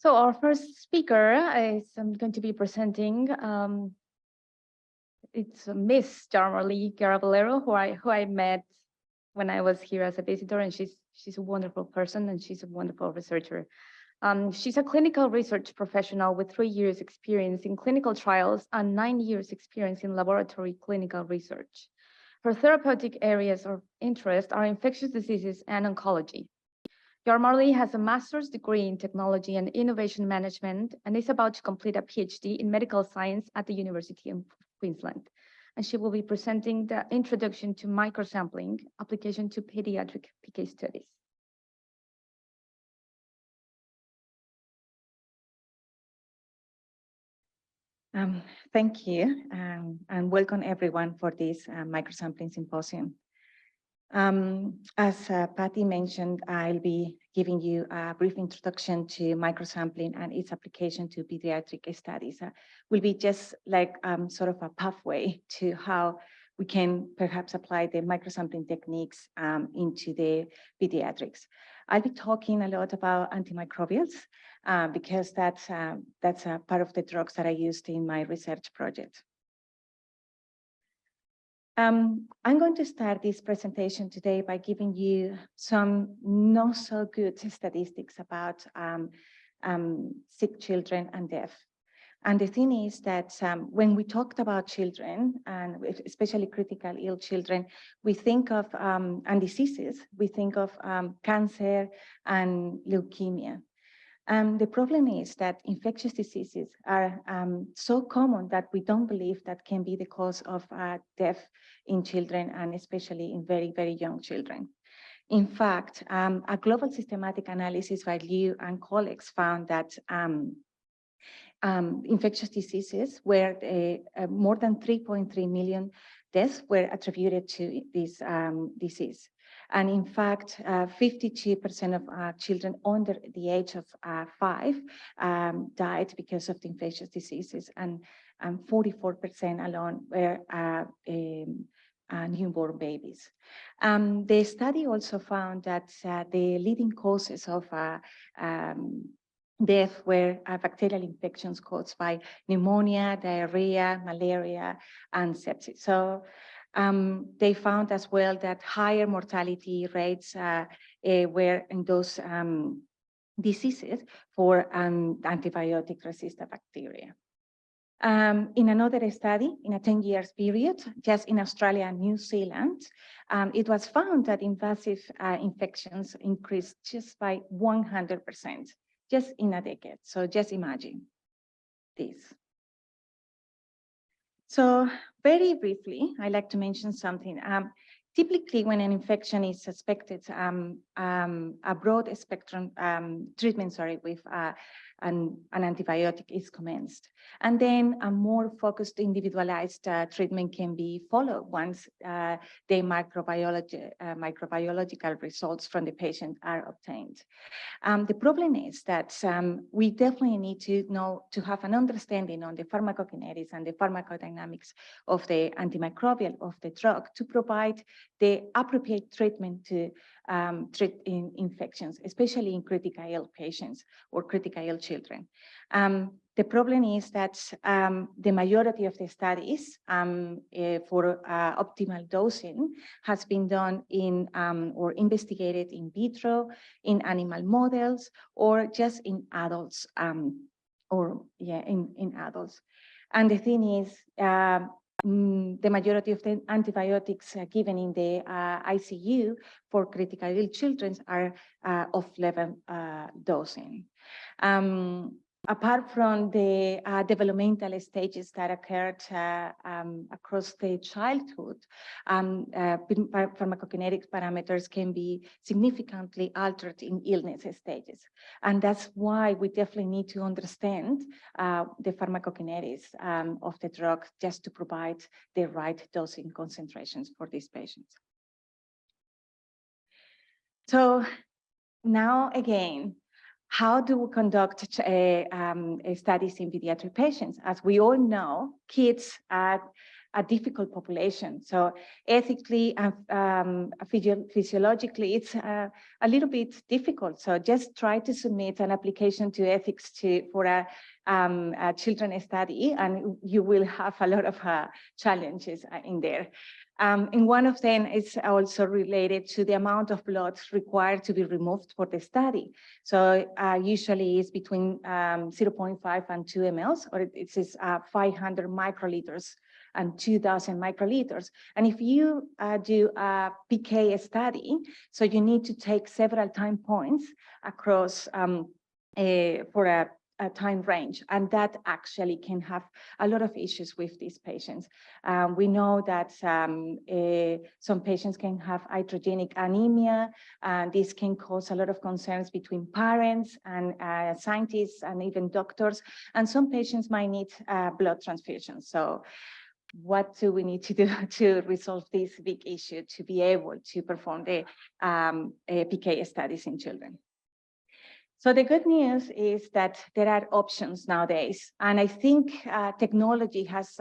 So our first speaker is going to be presenting. It's Miss Yarmarly Guerra Valero, who I met when I was here as a visitor, and she's a wonderful person and she's a wonderful researcher. She's a clinical research professional with 3 years experience in clinical trials and 9 years experience in laboratory clinical research. Her therapeutic areas of interest are infectious diseases and oncology. Yarmarly has a master's degree in technology and innovation management and is about to complete a PhD in medical science at the University of Queensland. And she will be presenting the introduction to microsampling, application to pediatric PK studies. Thank you, and welcome everyone for this microsampling symposium. As Patty mentioned, I'll be giving you a brief introduction to microsampling and its application to pediatric studies. Will be just like sort of a pathway to how we can perhaps apply the microsampling techniques into the pediatrics. I'll be talking a lot about antimicrobials because that's a part of the drugs that I used in my research project. I'm going to start this presentation today by giving you some not so good statistics about sick children and death. And the thing is that when we talked about children, and especially critical ill children, we think of, and diseases, we think of cancer and leukemia. The problem is that infectious diseases are so common that we don't believe that can be the cause of death in children, and especially in very, very young children. In fact, a global systematic analysis by Liu and colleagues found that infectious diseases were more than 3.3 million deaths were attributed to this disease. And in fact, 52% of children under the age of 5 died because of the infectious diseases, and 44% alone were newborn babies. The study also found that the leading causes of death were bacterial infections caused by pneumonia, diarrhea, malaria, and sepsis. So they found as well that higher mortality rates were in those diseases for antibiotic-resistant bacteria. In another study, in a 10 years period, just in Australia and New Zealand, it was found that invasive infections increased just by 100%, just in a decade. So just imagine this. So very briefly, I'd like to mention something. Typically, when an infection is suspected, a broad spectrum treatment, with an antibiotic is commenced. And then a more focused, individualized treatment can be followed once the microbiological results from the patient are obtained. The problem is that we definitely need to have an understanding on the pharmacokinetics and the pharmacodynamics of the antimicrobial of the drug to provide the appropriate treatment to treat infections, especially in critical ill patients or critical ill children. The problem is that the majority of the studies for optimal dosing has been done in or investigated in vitro, in animal models, or just in adults, in adults. And the thing is, the majority of the antibiotics given in the ICU for critical ill children are off-level dosing. Apart from the developmental stages that occurred across the childhood, pharmacokinetic parameters can be significantly altered in illness stages. And that's why we definitely need to understand the pharmacokinetics of the drug just to provide the right dosing concentrations for these patients. So now again, how do we conduct studies in pediatric patients? As we all know, kids a difficult population. So ethically and physiologically, it's a little bit difficult. So just try to submit an application to ethics for a children's study, and you will have a lot of challenges in there. And one of them is also related to the amount of blood required to be removed for the study. So usually it's between 0.5 and 2 mLs, or it is 500 microliters and 2,000 microliters. And if you do a PK study, so you need to take several time points across for a time range, and that actually can have a lot of issues with these patients. We know that some patients can have iatrogenic anemia, and this can cause a lot of concerns between parents and scientists and even doctors, and some patients might need blood transfusions. So what do we need to do to resolve this big issue to be able to perform the PK studies in children? So the good news is that there are options nowadays, and I think technology has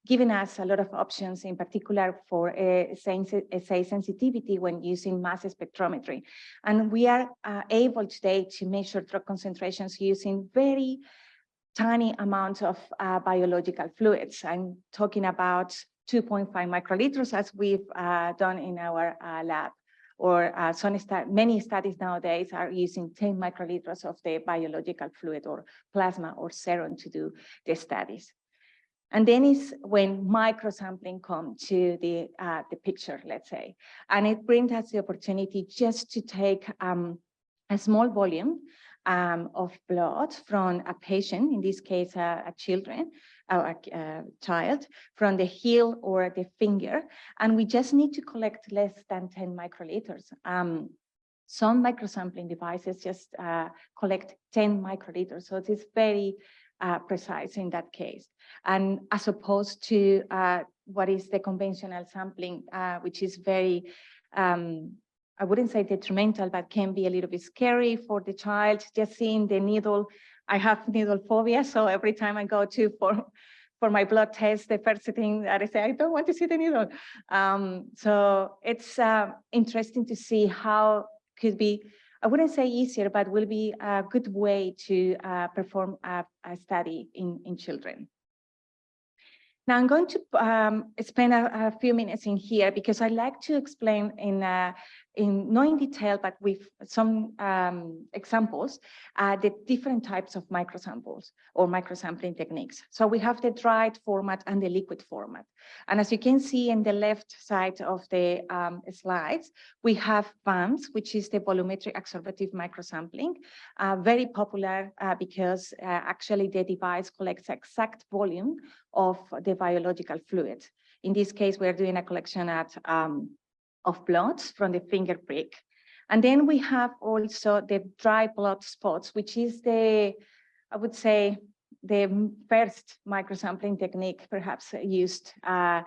given us a lot of options, in particular for assay sensitivity when using mass spectrometry. And we are able today to measure drug concentrations using very tiny amounts of biological fluids. I'm talking about 2.5 microliters, as we've done in our lab. Or many studies nowadays are using 10 microliters of the biological fluid or plasma or serum to do the studies. And then is when microsampling comes to the picture, let's say. And it brings us the opportunity just to take a small volume of blood from a patient, in this case, a child, from the heel or the finger, and we just need to collect less than 10 microliters. Some microsampling devices just collect 10 microliters, so it is very precise in that case. And as opposed to what is the conventional sampling, which is very, I wouldn't say detrimental, but can be a little bit scary for the child. Just seeing the needle, I have needle phobia, so every time I go for my blood test, the first thing that I say, I don't want to see the needle. So it's interesting to see how could be, I wouldn't say easier, but will be a good way to perform a study in children. Now I'm going to spend a few minutes in here because I like to explain not in detail, but with some examples, the different types of microsamples or microsampling techniques. So we have the dried format and the liquid format. And as you can see in the left side of the slides, we have VAMS, which is the volumetric absorptive microsampling, very popular because actually the device collects exact volume of the biological fluid. In this case, we're doing a collection of blood from the finger prick. And then we have also the dry blood spots, which is I would say, the first microsampling technique perhaps used for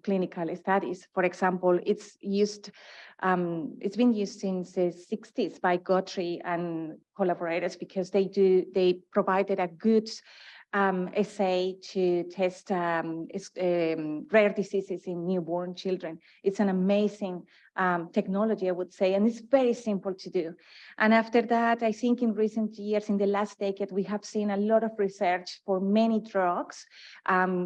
clinical studies. For example, it's been used since the 60s by Guthrie and collaborators because they provided a good assay to test rare diseases in newborn children. It's an amazing technology, I would say, and it's very simple to do. And after that, I think in recent years, in the last decade, we have seen a lot of research for many drugs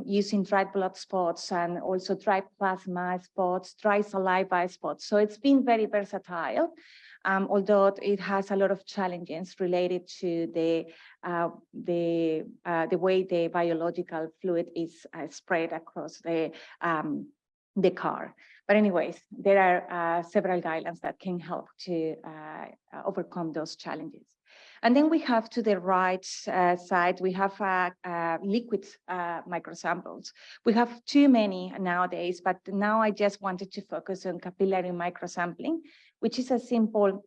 using dried blood spots and also dried plasma spots, dry saliva spots. So it's been very versatile. Although it has a lot of challenges related to the way the biological fluid is spread across the car. But anyways, there are several guidelines that can help to overcome those challenges. And then we have to the right side, we have liquid microsamples. We have too many nowadays, but now I just wanted to focus on capillary microsampling, which is a simple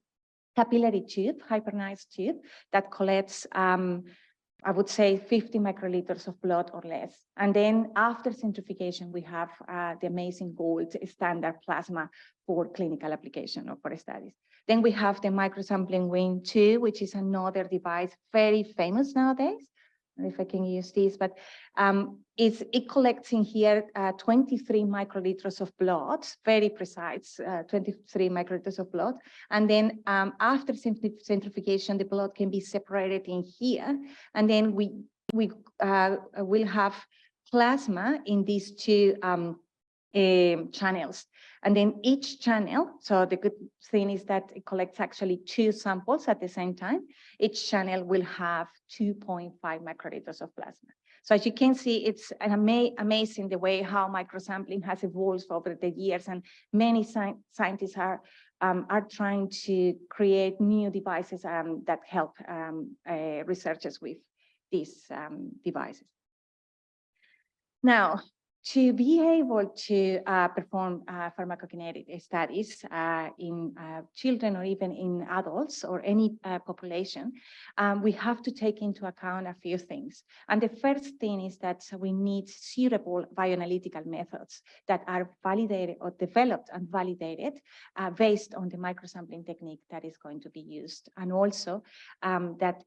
capillary tube, hypernized tube that collects, I would say 50 microliters of blood or less. And then after centrifugation, we have the amazing gold standard plasma for clinical application or for studies. Then we have the microsampling Wing 2, which is another device very famous nowadays. if I can use this, but it collects in here 23 microliters of blood, very precise, 23 microliters of blood. And then after centrifugation, the blood can be separated in here. And then we will have plasma in these two channels. And then each channel, so the good thing is that it collects actually two samples at the same time. Each channel will have 2.5 microliters of plasma. So as you can see, it's an amazing the way how microsampling has evolved over the years, and many scientists are trying to create new devices that help researchers with these devices. Now, to be able to perform pharmacokinetic studies in children or even in adults or any population, we have to take into account a few things. And the first thing is that we need suitable bioanalytical methods that are validated or developed and validated based on the microsampling technique that is going to be used. And also that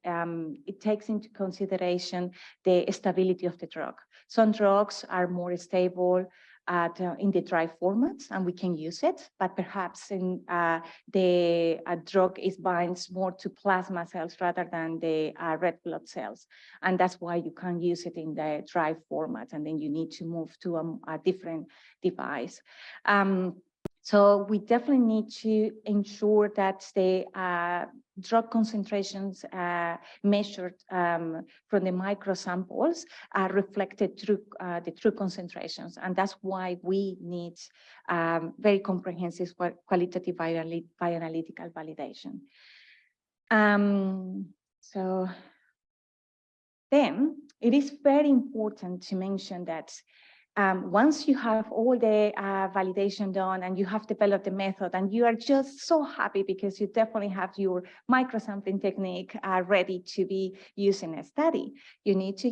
it takes into consideration the stability of the drug. Some drugs are more stable in the dry formats, and we can use it, but perhaps in the drug binds more to plasma cells rather than the red blood cells. And that's why you can't use it in the dry format, and then you need to move to a different device. So we definitely need to ensure that the drug concentrations measured from the microsamples are reflected through the true concentrations. And that's why we need very comprehensive qualitative bioanalytical validation. So then it is very important to mention that once you have all the validation done and you have developed the method and you are just so happy because you definitely have your microsampling technique ready to be used in a study, you need to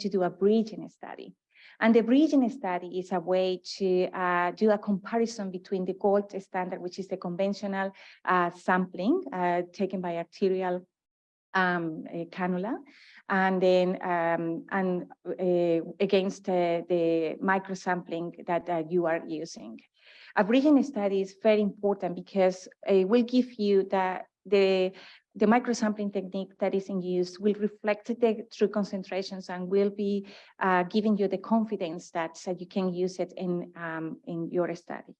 do a bridging study. And the bridging study is a way to do a comparison between the gold standard, which is the conventional sampling taken by arterial cannula, and then against the microsampling that you are using. A bridging study is very important because it will give you the microsampling technique that is in use will reflect the true concentrations and will be giving you the confidence that you can use it in your study.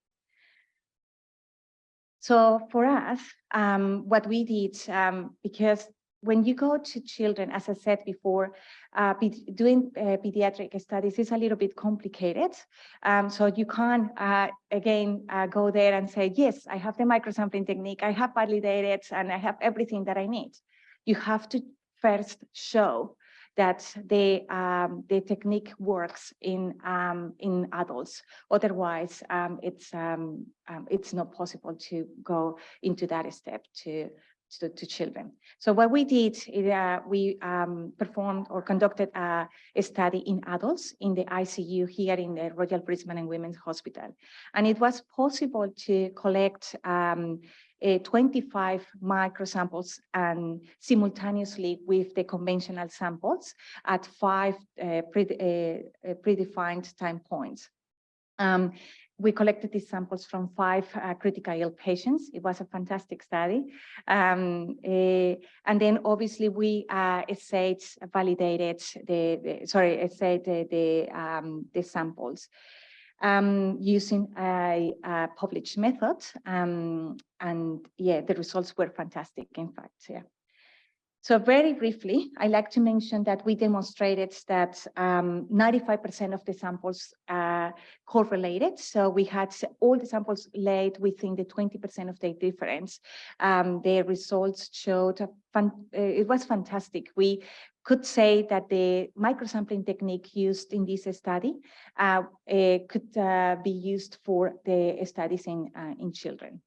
So for us, what we did, because when you go to children, as I said before, doing pediatric studies is a little bit complicated. So you can't, again, go there and say, yes, I have the microsampling technique, I have validated, and I have everything that I need. You have to first show that the technique works in adults. Otherwise, it's not possible to go into that step to children. So what we did is we performed or conducted a study in adults in the ICU here in the Royal Brisbane and Women's Hospital. And it was possible to collect 25 microsamples and simultaneously with the conventional samples at 5 predefined time points. We collected these samples from 5 critically ill patients. It was a fantastic study. And then obviously we validated the samples using a published method. And yeah, the results were fantastic, in fact, yeah. So very briefly, I like to mention that we demonstrated that 95% of the samples correlated. So we had all the samples laid within the 20% of the difference. The results showed, it was fantastic. We could say that the microsampling technique used in this study could be used for the studies in children.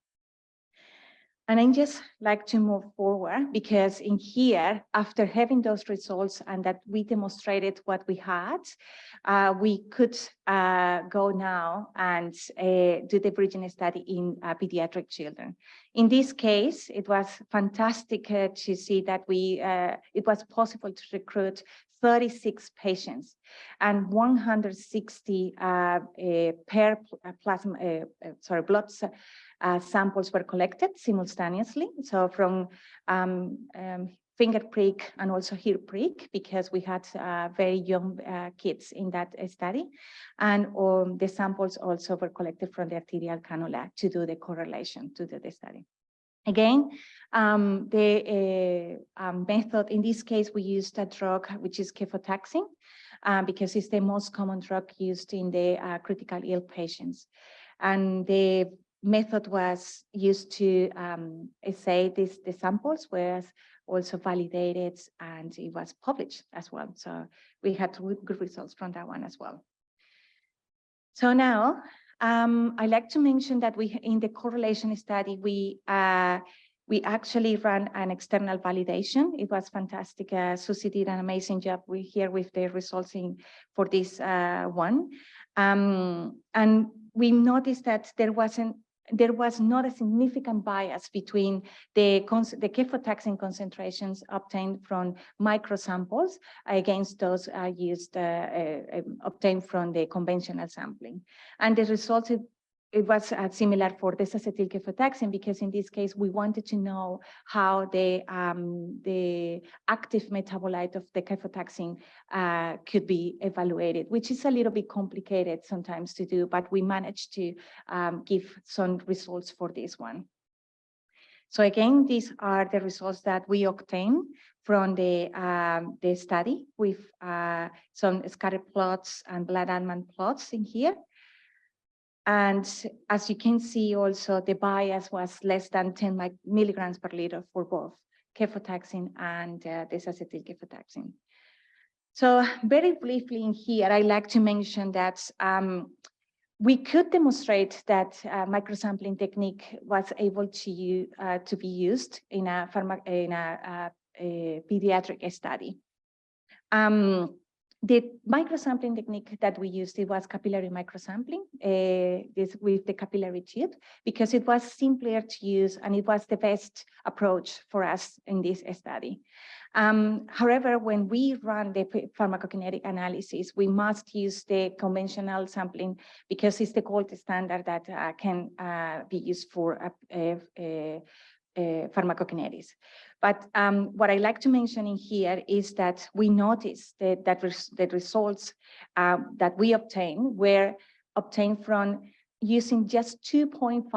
And I just like to move forward because in here, after having those results and that we demonstrated what we had, we could go now and do the bridging study in pediatric children. In this case, it was fantastic to see that it was possible to recruit 36 patients and 160 blood samples were collected simultaneously. So from finger prick and also ear prick, because we had very young kids in that study. And the samples also were collected from the arterial cannula to do the correlation to the study. Again, the method, in this case, we used a drug, which is cefotaxime, because it's the most common drug used in the critical ill patients. And the method was used to assay the samples, was also validated, and it was published as well. So we had good results from that one as well. So now, I like to mention that in the correlation study, we actually ran an external validation. It was fantastic. Susie did an amazing job here with the results for this one. And we noticed that there was not a significant bias between the cefotaxime concentrations obtained from microsamples against those used obtained from the conventional sampling. And the results, it was similar for desacetyl cefotaxime, because in this case, we wanted to know how the active metabolite of the cefotaxime could be evaluated, which is a little bit complicated sometimes to do, but we managed to give some results for this one. So again, these are the results that we obtained from the study with some scatter plots and Bland-Altman plots in here. And as you can see also, the bias was less than 10 milligrams per liter for both cefotaxime and desacetyl cefotaxime. So very briefly in here, I like to mention that we could demonstrate that microsampling technique was able to be used in a pediatric study. The microsampling technique that we used, it was capillary microsampling with the capillary tube, because it was simpler to use and it was the best approach for us in this study. However, when we run the pharmacokinetic analysis, we must use the conventional sampling because it's the gold standard that can be used for pharmacokinetics. But what I like to mention in here is that we noticed that the results that we obtained were obtained from using just 2.8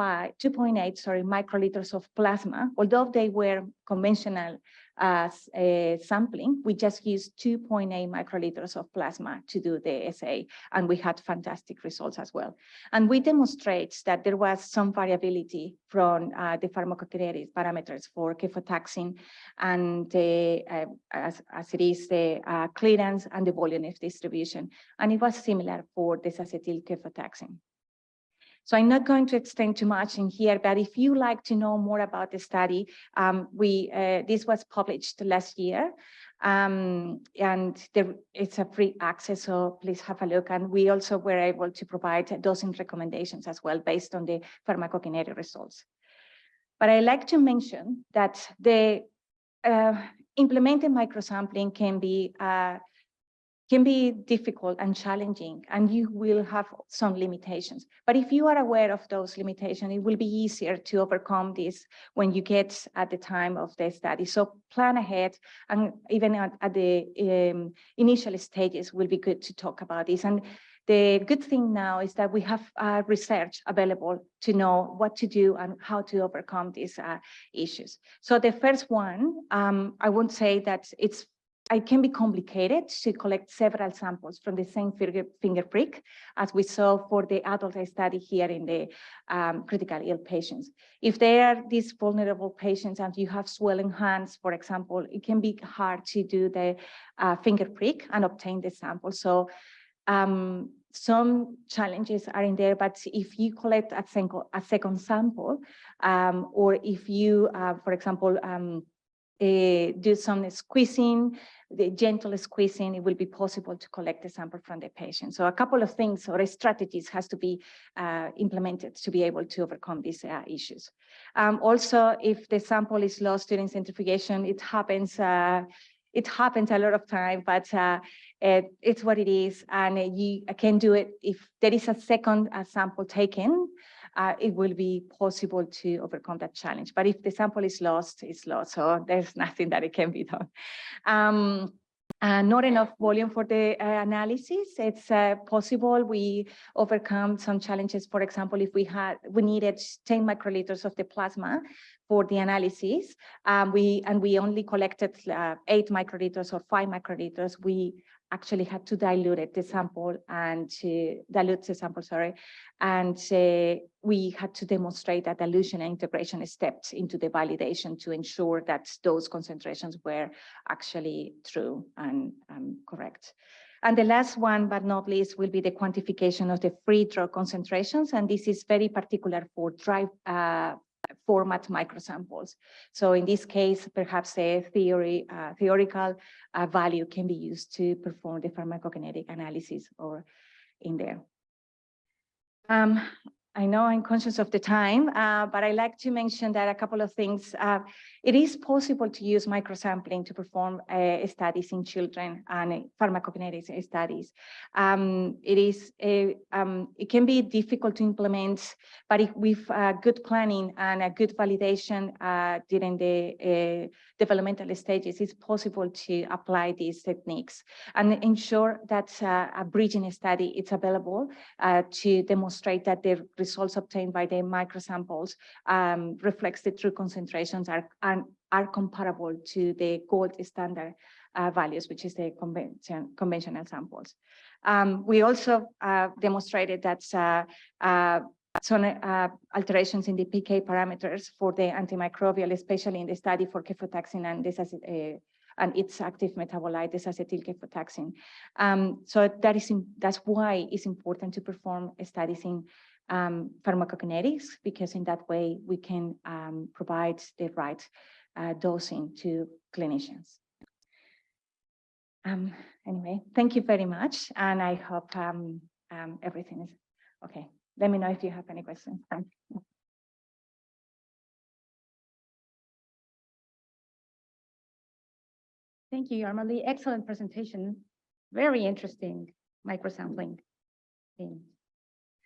microliters of plasma. Although they were conventional sampling, we just used 2.8 microliters of plasma to do the assay, and we had fantastic results as well. And we demonstrate that there was some variability from the pharmacokinetic parameters for cefotaxime and as it is the clearance and the volume of distribution. And it was similar for desacetyl cefotaxime. So I'm not going to extend too much in here, but if you like to know more about the study, this was published last year, and it's a free access, so please have a look. And we also were able to provide dosing recommendations as well based on the pharmacokinetic results. But I like to mention that the implemented microsampling can be difficult and challenging, and you will have some limitations. But if you are aware of those limitations, it will be easier to overcome this when you get at the time of the study. So plan ahead, and even at the initial stages will be good to talk about this. And the good thing now is that we have research available to know what to do and how to overcome these issues. So the first one, I won't say that it can be complicated to collect several samples from the same finger prick, as we saw for the adult study here in the critical ill patients. If they are these vulnerable patients and you have swelling hands, for example, it can be hard to do the finger prick and obtain the sample. So some challenges are in there, but if you collect a second sample, or if you, for example, do some squeezing, the gentle squeezing, it will be possible to collect the sample from the patient. So a couple of things or strategies has to be implemented to be able to overcome these issues. Also, if the sample is lost during centrifugation, it happens a lot of time, but it's what it is, and you can do it. If there is a second sample taken, it will be possible to overcome that challenge. But if the sample is lost, it's lost. So there's nothing that it can be done. Not enough volume for the analysis. It's possible we overcome some challenges. For example, if we needed 10 microliters of the plasma for the analysis, we only collected 8 microliters or 5 microliters, we actually had to dilute the sample and we had to demonstrate that dilution and integration steps into the validation to ensure that those concentrations were actually true and correct. And the last one, but not least, will be the quantification of the free drug concentrations. And this is very particular for dry format microsamples. So in this case, perhaps a theoretical value can be used to perform the pharmacokinetic analysis or in there. I know I'm conscious of the time, but I like to mention that a couple of things. It is possible to use microsampling to perform studies in children and pharmacokinetic studies. It can be difficult to implement, but with good planning and a good validation during the developmental stages, it's possible to apply these techniques and ensure that a bridging study is available to demonstrate that the results obtained by the microsamples reflects the true concentrations are comparable to the gold standard values, which is the conventional samples. We also demonstrated that some alterations in the PK parameters for the antimicrobial, especially in the study for cefotaxime and its active metabolite, this acetylcefotaxime. So that's why it's important to perform studies in pharmacokinetics, because in that way we can provide the right dosing to clinicians. Anyway, thank you very much, and I hope everything is okay. Let me know if you have any questions. Thank you, Yarmarly. Excellent presentation. Very interesting microsampling theme.